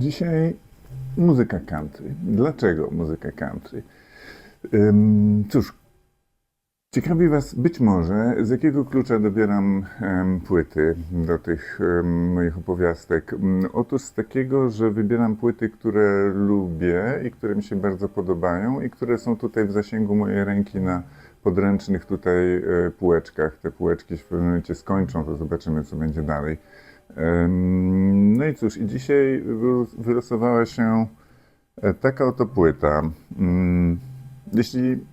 Dzisiaj muzyka country. Dlaczego muzyka country? Cóż, ciekawi Was być może, z jakiego klucza dobieram płyty do tych moich opowiastek. Otóż z takiego, że wybieram płyty, które lubię i które mi się bardzo podobają i które są tutaj w zasięgu mojej ręki na podręcznych tutaj półeczkach. Te półeczki się w pewnym momencie skończą, to zobaczymy, co będzie dalej. No i cóż, i dzisiaj wylosowała się taka oto płyta. Jeśli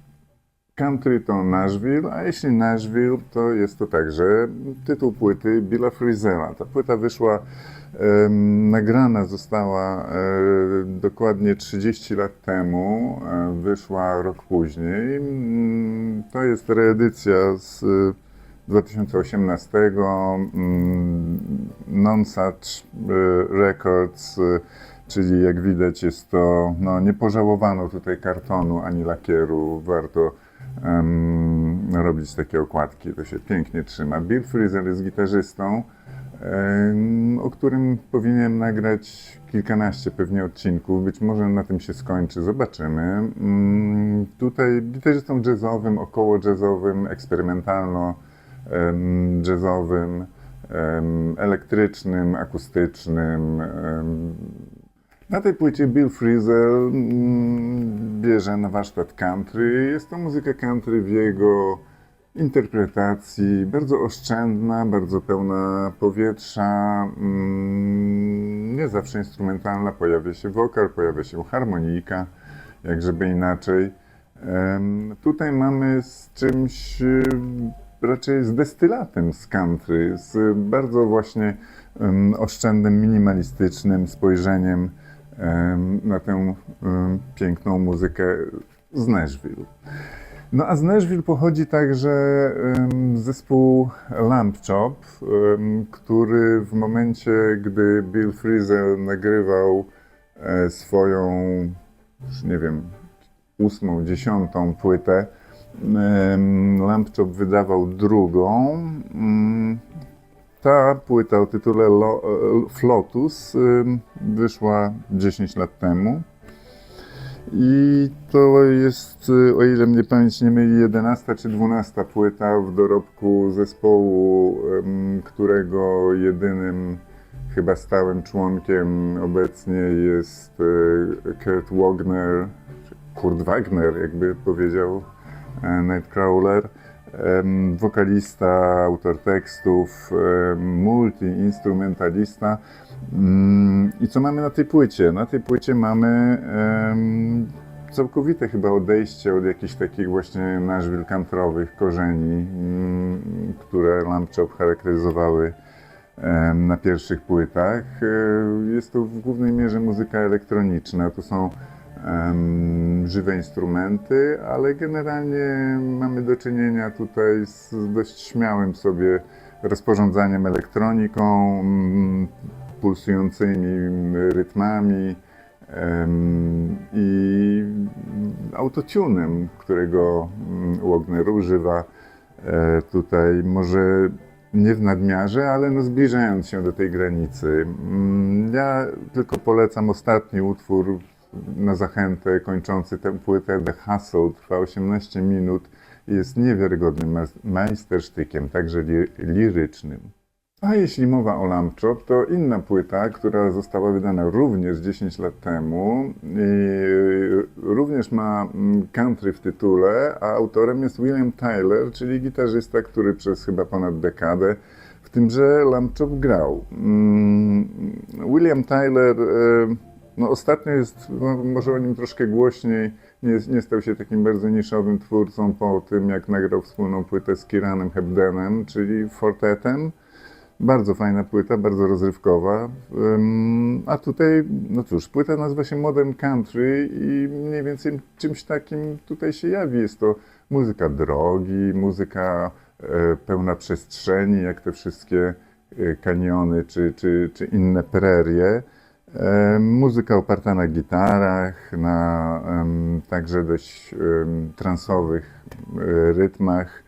country to Nashville, a jeśli Nashville, to jest to także tytuł płyty Billa Frisella. Ta płyta wyszła, nagrana została dokładnie 30 lat temu, wyszła rok później. To jest reedycja z 2018, Non-Such Records, czyli jak widać jest to, nie pożałowano tutaj kartonu ani lakieru, warto robić takie okładki, to się pięknie trzyma. Bill Frisell jest gitarzystą, o którym powinienem nagrać kilkanaście pewnie odcinków, być może na tym się skończy, zobaczymy. Tutaj gitarzystą jazzowym, około jazzowym, eksperymentalno-jazzowym, elektrycznym, akustycznym. Na tej płycie Bill Frisell bierze na warsztat country. Jest to muzyka country w jego interpretacji, bardzo oszczędna, bardzo pełna powietrza, nie zawsze instrumentalna. Pojawia się wokal, pojawia się harmonika, jak żeby inaczej. Tutaj mamy z czymś raczej z destylatem z country, z bardzo właśnie oszczędnym, minimalistycznym spojrzeniem na tę piękną muzykę z Nashville. No a z Nashville pochodzi także zespół Lamb Chop, który w momencie, gdy Bill Frisell nagrywał swoją, już nie wiem, 8., 10. płytę, Lamb Chop wydawał drugą. Ta płyta o tytule Flotus wyszła 10 lat temu i to jest, o ile mnie pamięć nie myli, 11. czy 12. płyta w dorobku zespołu, którego jedynym chyba stałym członkiem obecnie jest Kurt Wagner, jakby powiedział Nightcrawler. Wokalista, autor tekstów, multi-instrumentalista. I co mamy na tej płycie? Na tej płycie mamy całkowite chyba odejście od jakichś takich właśnie Nashville country'owych korzeni, które Lamb Chop charakteryzowały na pierwszych płytach. Jest to w głównej mierze muzyka elektroniczna. To są żywe instrumenty, ale generalnie mamy do czynienia tutaj z dość śmiałym sobie rozporządzaniem elektroniką, pulsującymi rytmami i autotunem, którego Wagner używa tutaj, może nie w nadmiarze, ale zbliżając się do tej granicy. Ja tylko polecam ostatni utwór na zachętę, kończący tę płytę. The Hustle trwa 18 minut i jest niewiarygodnym majstersztykiem, także lirycznym. A jeśli mowa o Lamb Chop, to inna płyta, która została wydana również 10 lat temu i również ma country w tytule, a autorem jest William Tyler, czyli gitarzysta, który przez chyba ponad dekadę w tymże Lamb Chop grał. William Tyler ostatnio jest, może o nim troszkę głośniej, nie stał się takim bardzo niszowym twórcą po tym, jak nagrał wspólną płytę z Kiranem Hebdenem, czyli Fortetem. Bardzo fajna płyta, bardzo rozrywkowa. A tutaj, cóż, płyta nazywa się Modern Country i mniej więcej czymś takim tutaj się jawi. Jest to muzyka drogi, muzyka pełna przestrzeni, jak te wszystkie kaniony czy inne prerie. Muzyka oparta na gitarach, na także dość transowych rytmach.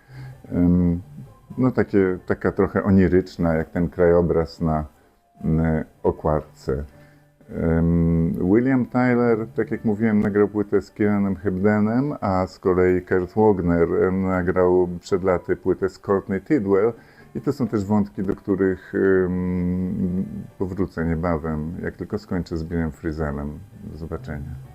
Taka trochę oniryczna, jak ten krajobraz na okładce. William Tyler, tak jak mówiłem, nagrał płytę z Kieranem Hebdenem, a z kolei Kurt Wagner nagrał przed laty płytę z Courtney Tidwell. I to są też wątki, do których powrócę niebawem, jak tylko skończę z Billem Frisellem. Do zobaczenia.